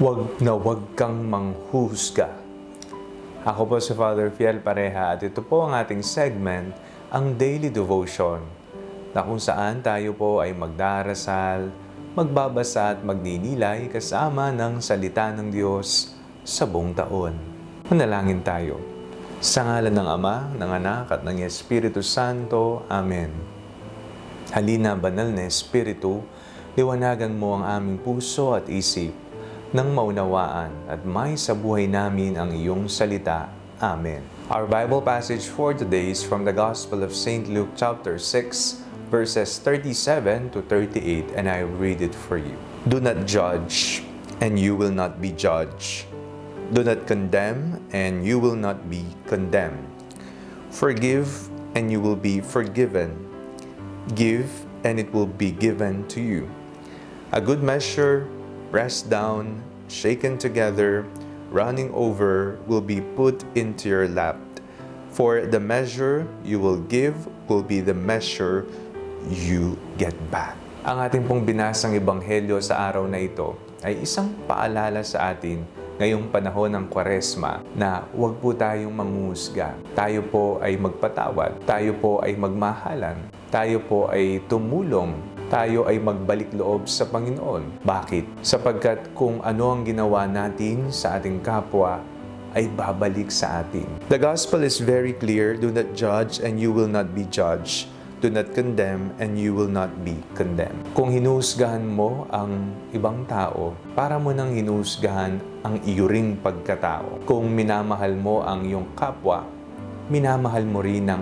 Wag kang manghuhusga. Ako po si Father Fiel Pareha at ito po ang ating segment, ang Daily Devotion, na kung saan tayo po ay magdarasal, magbabasa at magninilay kasama ng salita ng Diyos sa buong taon. Manalangin tayo. Sa ngalan ng Ama, ng Anak at ng Espiritu Santo. Amen. Halina, banal na Espiritu, liwanagan mo ang aming puso at isip nang maunawaan at may sa buhay namin ang iyong salita. Amen. Our Bible passage for today is from the Gospel of St. Luke chapter 6, verses 37 to 38, and I will read it for you. Do not judge, and you will not be judged. Do not condemn, and you will not be condemned. Forgive, and you will be forgiven. Give, and it will be given to you. A good measure, pressed down, shaken together, running over, will be put into your lap. For the measure you will give will be the measure you get back. Ang ating pong binasang ebanghelyo sa araw na ito ay isang paalala sa atin ngayong panahon ng Kwaresma na huwag po tayong manghuhusga. Tayo po ay magpatawad, tayo po ay magmahalan, tayo po ay tumulong, tayo ay magbalik loob sa Panginoon. Bakit? Sapagkat kung ano ang ginawa natin sa ating kapwa, ay babalik sa atin. The gospel is very clear, do not judge and you will not be judged. Do not condemn and you will not be condemned. Kung hinuhusgahan mo ang ibang tao, para mo nang hinuhusgahan ang iyo ring pagkatao. Kung minamahal mo ang iyong kapwa, minamahal mo rin ang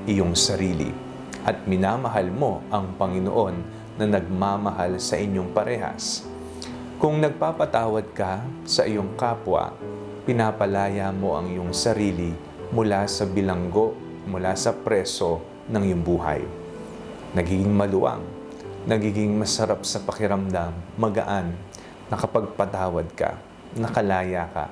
iyong sarili. At minamahal mo ang Panginoon na nagmamahal sa inyong parehas. Kung nagpapatawad ka sa iyong kapwa, pinapalaya mo ang iyong sarili mula sa bilanggo, mula sa preso ng iyong buhay. Nagiging maluwang, nagiging masarap sa pakiramdam, magaan, nakapagpatawad ka, nakalaya ka,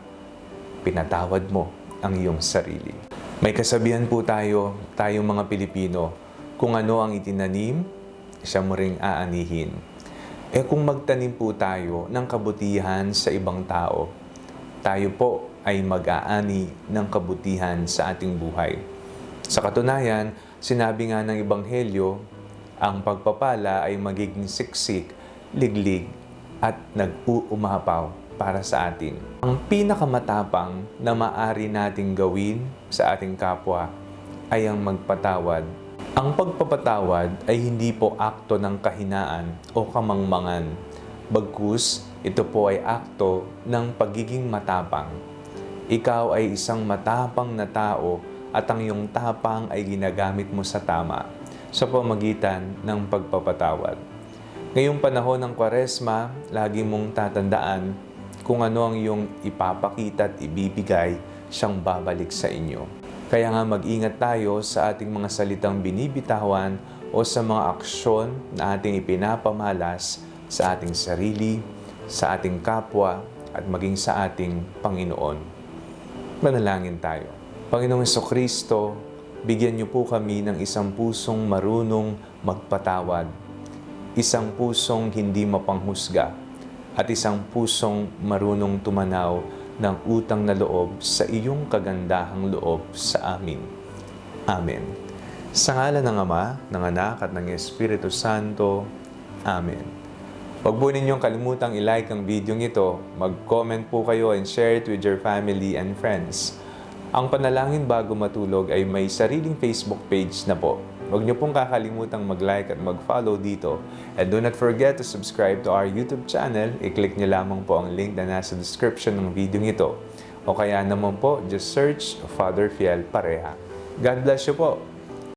pinatawad mo ang iyong sarili. May kasabihan po tayong mga Pilipino, kung ano ang itinanim, siya mo ring aanihin. Kung magtanim po tayo ng kabutihan sa ibang tao, tayo po ay mag-aani ng kabutihan sa ating buhay. Sa katunayan, sinabi nga ng Ebanghelyo, ang pagpapala ay magiging siksik, liglig, at nag-uumapaw para sa atin. Ang pinakamatapang na maaari nating gawin sa ating kapwa ay ang magpatawad. Ang pagpapatawad ay hindi po akto ng kahinaan o kamangmangan. Bagkus, ito po ay akto ng pagiging matapang. Ikaw ay isang matapang na tao at ang iyong tapang ay ginagamit mo sa tama sa pamagitan ng pagpapatawad. Ngayong panahon ng Kwaresma, lagi mong tatandaan kung ano ang iyong ipapakita at ibibigay, siyang babalik sa inyo. Kaya nga mag-ingat tayo sa ating mga salitang binibitawan o sa mga aksyon na ating ipinapamalas sa ating sarili, sa ating kapwa, at maging sa ating Panginoon. Manalangin tayo. Panginoong Jesucristo, bigyan niyo po kami ng isang pusong marunong magpatawad, isang pusong hindi mapanghusga, at isang pusong marunong tumanaw ng utang na loob sa iyong kagandahang loob sa amin. Amen. Sa ngalan ng Ama, ng Anak at ng Espiritu Santo. Amen. Huwag po ninyong kalimutang i-like ang video ito, mag-comment po kayo and share it with your family and friends. Ang panalangin bago matulog ay may sariling Facebook page na po. Huwag niyo pong kakalimutang mag-like at mag-follow dito. And do not forget to subscribe to our YouTube channel. I-click niyo lamang po ang link na nasa description ng video ito. O kaya naman po, just search Father Fiel Pareha. God bless you po.